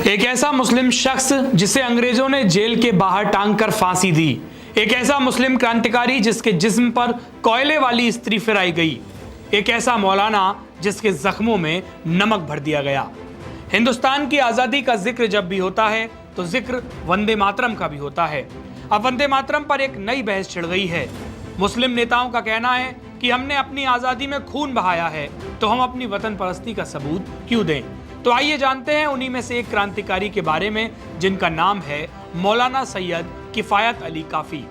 एक ऐसा मुस्लिम शख्स जिसे अंग्रेजों ने जेल के बाहर टांगकर फांसी दी। एक ऐसा मुस्लिम क्रांतिकारी जिसके जिस्म पर कोयले वाली स्त्री फिराई गई। एक ऐसा मौलाना जिसके जख्मों में नमक भर दिया गया। हिंदुस्तान की आज़ादी का जिक्र जब भी होता है तो जिक्र वंदे मातरम का भी होता है। अब वंदे मातरम पर एक नई बहस छिड़ गई है। मुस्लिम नेताओं का कहना है कि हमने अपनी आज़ादी में खून बहाया है तो हम अपनी वतन परस्ती का सबूत क्यों दें। तो आइए जानते हैं उन्हीं में से एक क्रांतिकारी के बारे में जिनका नाम है मौलाना सैयद किफायत अली काफी।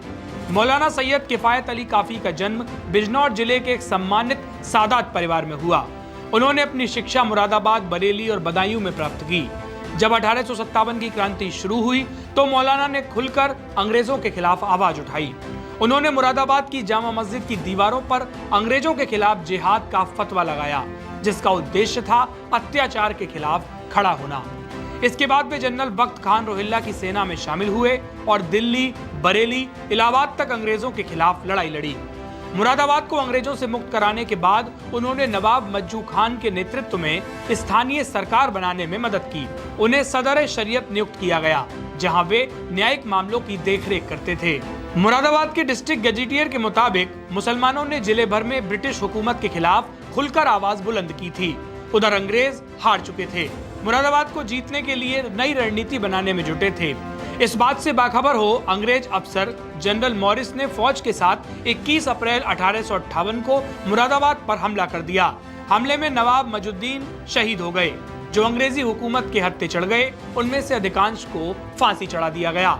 मौलाना सैयद किफायत अली काफी का जन्म बिजनौर जिले के एक सम्मानित सादात परिवार में हुआ। उन्होंने अपनी शिक्षा मुरादाबाद, बरेली और बदायूं में प्राप्त की। जब 1857 की क्रांति शुरू हुई तो मौलाना ने खुलकर अंग्रेजों के खिलाफ आवाज उठाई। उन्होंने मुरादाबाद की जामा मस्जिद की दीवारों पर अंग्रेजों के खिलाफ जिहाद का फतवा लगाया, जिसका उद्देश्य था अत्याचार के खिलाफ खड़ा होना। इसके बाद वे जनरल बख्त खान रोहिल्ला की सेना में शामिल हुए और दिल्ली, बरेली, इलाहाबाद तक अंग्रेजों के खिलाफ लड़ाई लड़ी। मुरादाबाद को अंग्रेजों से मुक्त कराने के बाद उन्होंने नवाब मज्जू खान के नेतृत्व में स्थानीय सरकार बनाने में मदद की। उन्हें सदर शरीयत नियुक्त किया गया, जहां वे न्यायिक मामलों की देखरेख करते थे। मुरादाबाद के डिस्ट्रिक्ट गजेटियर के मुताबिक मुसलमानों ने जिले भर में ब्रिटिश हुकूमत के खिलाफ खुलकर आवाज बुलंद की थी। उधर अंग्रेज हार चुके थे। मुरादाबाद को जीतने के लिए नई रणनीति बनाने में जुटे थे। इस बात से बाखबर हो अंग्रेज अफसर जनरल मॉरिस ने फौज के साथ 21 अप्रैल 1858 को मुरादाबाद पर हमला कर दिया। हमले में नवाब मजुद्दीन शहीद हो गए। जो अंग्रेजी हुकूमत के हत्थे चढ़ गए उनमें से अधिकांश को फांसी चढ़ा दिया गया।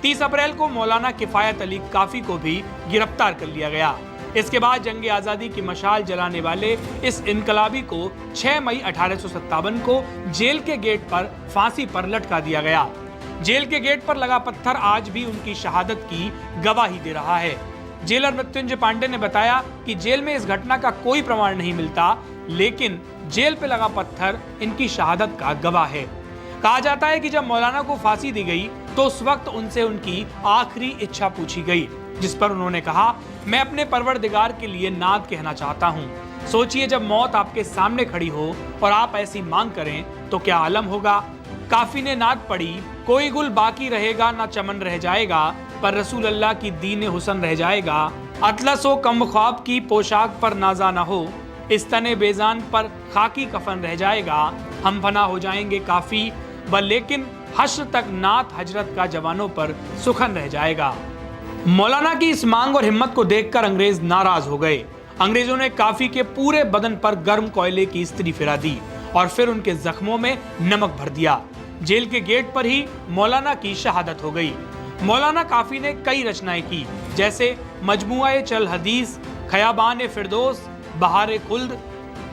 30 अप्रैल को मौलाना किफायत अली काफी को भी गिरफ्तार कर लिया गया। इसके बाद जंग आज़ादी की मशाल जलाने वाले इस इनकलाबी को 6 मई 1857 को जेल के गेट पर फांसी पर लटका दिया गया। जेल के गेट पर लगा पत्थर आज भी उनकी शहादत की गवाही दे रहा है। जेलर मृत्युंजय पांडे ने बताया कि जेल में इस घटना का कोई प्रमाण नहीं मिलता, लेकिन जेल पे लगा पत्थर इनकी शहादत का गवाह है। कहा जाता है कि जब मौलाना को फांसी दी गई तो उस वक्त उनसे उनकी आखिरी इच्छा पूछी गई, जिस पर उन्होंने कहा, मैं अपने परवरदिगार के लिए नात कहना चाहता हूँ। सोचिए जब मौत आपके सामने खड़ी हो और आप ऐसी मांग करें तो क्या आलम होगा। काफी ने नात पढ़ी, कोई गुल बाकी रहेगा ना चमन रह जाएगा, पर रसूल अल्लाह की दीन हुसन रह जाएगा। अतलसो कम ख्वाब की पोशाक पर नाजा ना हो, इस तने बेजान पर खाकी कफन रह जाएगा। हम फना हो जाएंगे काफी बल, लेकिन हश्र तक नात हजरत का जवानों पर सुखन रह जाएगा। मौलाना की इस मांग और हिम्मत को देखकर अंग्रेज नाराज हो गए। अंग्रेजों ने काफी के पूरे बदन पर गर्म कोयले की इस्त्री फिरा दी और फिर उनके जख्मों में नमक भर दिया। जेल के गेट पर ही मौलाना की शहादत हो गई। मौलाना काफी ने कई रचनाएं की, जैसे मजमुआ चल हदीस, खयाबान फिरदौस, बहार खुल्द,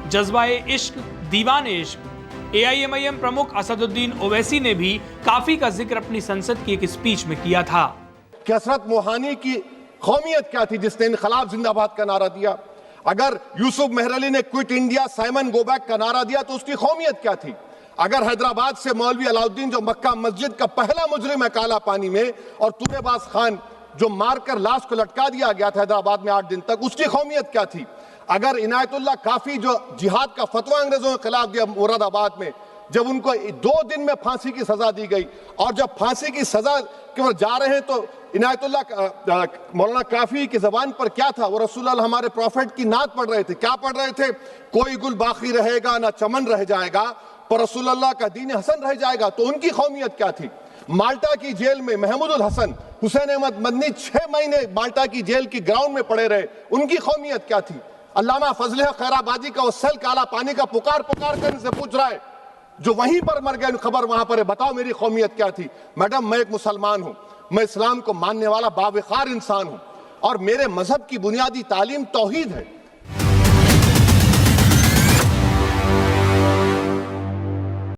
जज्बाए इश्क, दीवान इश्क। AIMIM प्रमुख असदुद्दीन ओवैसी ने भी काफी का जिक्र अपनी संसद की एक स्पीच में किया था। हसरत मोहानी की कौमियत क्या थी जिसने इनकलाब जिंदाबाद का नारा दिया? अगर यूसुफ मेहरली ने quit India Simon go back का नारा दिया तो उसकी कौमियत क्या थी? अगर हैदराबाद से मौलवी अलाउद्दीन जो मक्का मस्जिद का पहला मुजरिम है काला पानी में, और तूरेबाज खान जो मारकर लाश को लटका दिया गया था हैदराबाद में 8 दिन तक, उसकी कौमियत क्या थी? अगर इनायतुल्लाह काफी जो जिहाद का फतवा अंग्रेजों के खिलाफ दिया मुरादाबाद में, जब उनको 2 दिन में फांसी की सजा दी गई, और जब फांसी की सजा के ओर जा रहे हैं तो इनायतुल्लाह मौलाना काफी की जबान पर क्या था? वो रसूलुल्लाह हमारे प्रॉफिट की नात पढ़ रहे थे। क्या पढ़ रहे थे? कोई गुल बाकी रहेगा ना चमन रह जाएगा, पर रसूलुल्लाह का दीन हसन रह जाएगा। तो उनकी कौमियत क्या थी? माल्टा की जेल में महमूदुल हसन, हुसैन अहमद मदनी 6 महीने माल्टा की जेल की ग्राउंड में पड़े रहे, उनकी कौमियत क्या थी? अल्लामा फजल खैराबादी का वो सेल काला पानी का पुकार कर से पूछ रहा है, जो वहीं पर मर गए, खबर वहां पर है, बताओ मेरी कौमियत क्या थी? मैडम, मैं एक मुसलमान हूं, मैं इस्लाम को मानने वाला बावकार इंसान हूं, और मेरे मजहब की बुनियादी तालीम तौहीद है।